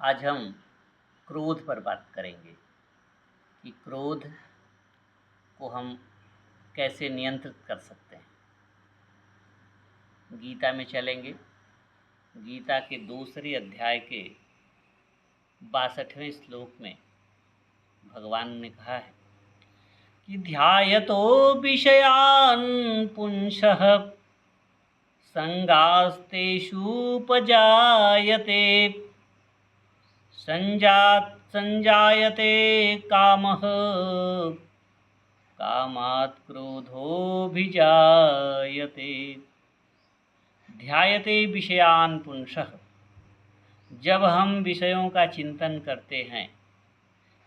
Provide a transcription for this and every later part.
आज हम क्रोध पर बात करेंगे कि क्रोध को हम कैसे नियंत्रित कर सकते हैं। गीता में चलेंगे। गीता के दूसरे अध्याय के 62वें श्लोक में भगवान ने कहा है कि ध्यायतो विषयान् पुंसः संगास्तेषूपजायते संजायते कामः कामात् क्रोधोऽभिजायते। ध्यायते विषयान् पुंसः। जब हम विषयों का चिंतन करते हैं,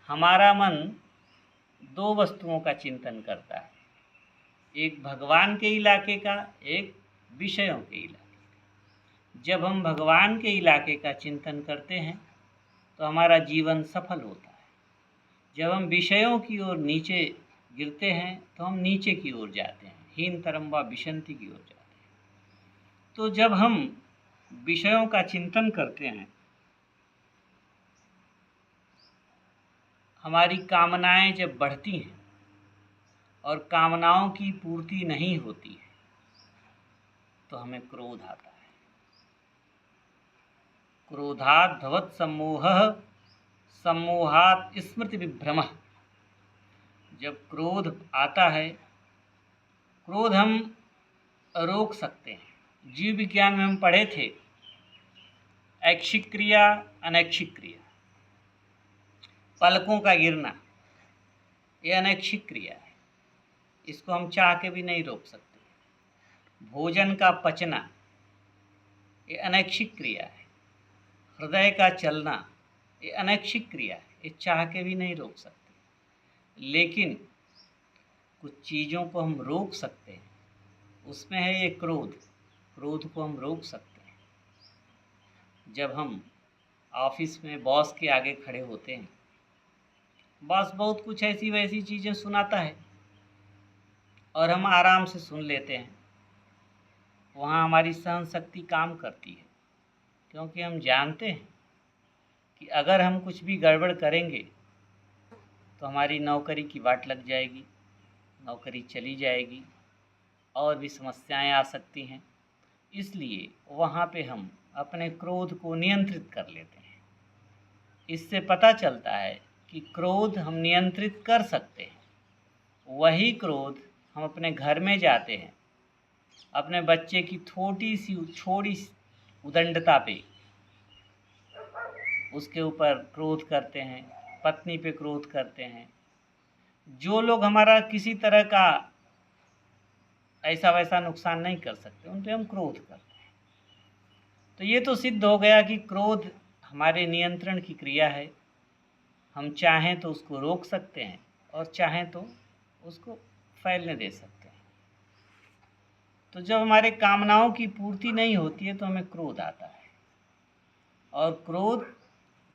हमारा मन दो वस्तुओं का चिंतन करता है, एक भगवान के इलाके का, एक विषयों के इलाके का। जब हम भगवान के इलाके का चिंतन करते हैं तो हमारा जीवन सफल होता है। जब हम विषयों की ओर नीचे गिरते हैं तो हम नीचे की ओर जाते हैं, हीनतरम वा विशन्ति की ओर जाते हैं। तो जब हम विषयों का चिंतन करते हैं, हमारी कामनाएं जब बढ़ती हैं और कामनाओं की पूर्ति नहीं होती है तो हमें क्रोध आता है। क्रोधात् भवत् सम्मोहः सम्मोहात् स्मृति विभ्रमः। जब क्रोध आता है, क्रोध हम रोक सकते हैं। जीव विज्ञान में हम पढ़े थे ऐच्छिक क्रिया, अनैच्छिक क्रिया। पलकों का गिरना ये अनैच्छिक क्रिया है, इसको हम चाह के भी नहीं रोक सकते। भोजन का पचना ये अनैच्छिक क्रिया है। हृदय का चलना ये अनैच्छिक क्रिया है, ये चाह के भी नहीं रोक सकते। लेकिन कुछ चीज़ों को हम रोक सकते हैं, उसमें है ये क्रोध। क्रोध को हम रोक सकते हैं। जब हम ऑफिस में बॉस के आगे खड़े होते हैं, बॉस बहुत कुछ ऐसी वैसी चीज़ें सुनाता है और हम आराम से सुन लेते हैं। वहाँ हमारी सहन शक्ति काम करती है, क्योंकि हम जानते हैं कि अगर हम कुछ भी गड़बड़ करेंगे तो हमारी नौकरी की वाट लग जाएगी, नौकरी चली जाएगी और भी समस्याएं आ सकती हैं। इसलिए वहाँ पे हम अपने क्रोध को नियंत्रित कर लेते हैं। इससे पता चलता है कि क्रोध हम नियंत्रित कर सकते हैं। वही क्रोध हम अपने घर में जाते हैं, अपने बच्चे की छोटी उदंडता पे उसके ऊपर क्रोध करते हैं, पत्नी पे क्रोध करते हैं। जो लोग हमारा किसी तरह का ऐसा वैसा नुकसान नहीं कर सकते, उन पे हम क्रोध करते हैं। तो ये तो सिद्ध हो गया कि क्रोध हमारे नियंत्रण की क्रिया है। हम चाहें तो उसको रोक सकते हैं और चाहें तो उसको फैलने दे सकते हैं। तो जब हमारे कामनाओं की पूर्ति नहीं होती है तो हमें क्रोध आता है, और क्रोध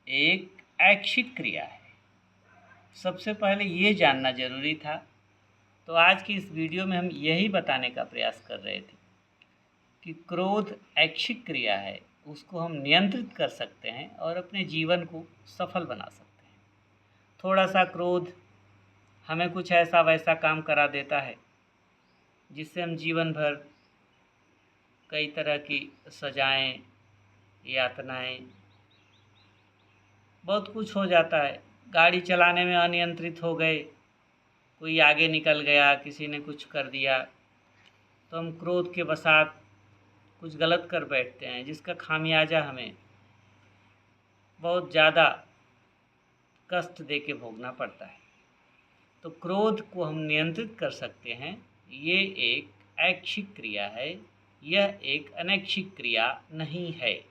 एक ऐच्छिक क्रिया है। सबसे पहले ये जानना जरूरी था। तो आज की इस वीडियो में हम यही बताने का प्रयास कर रहे थे कि क्रोध ऐच्छिक क्रिया है, उसको हम नियंत्रित कर सकते हैं और अपने जीवन को सफल बना सकते हैं। थोड़ा सा क्रोध हमें कुछ ऐसा वैसा काम करा देता है जिससे हम जीवन भर कई तरह की सजाएं, यातनाएं, बहुत कुछ हो जाता है। गाड़ी चलाने में अनियंत्रित हो गए, कोई आगे निकल गया, किसी ने कुछ कर दिया, तो हम क्रोध के वशात कुछ गलत कर बैठते हैं, जिसका खामियाजा हमें बहुत ज़्यादा कष्ट दे के भोगना पड़ता है। तो क्रोध को हम नियंत्रित कर सकते हैं। ये एक ऐच्छिक क्रिया है, यह एक अनैच्छिक क्रिया नहीं है।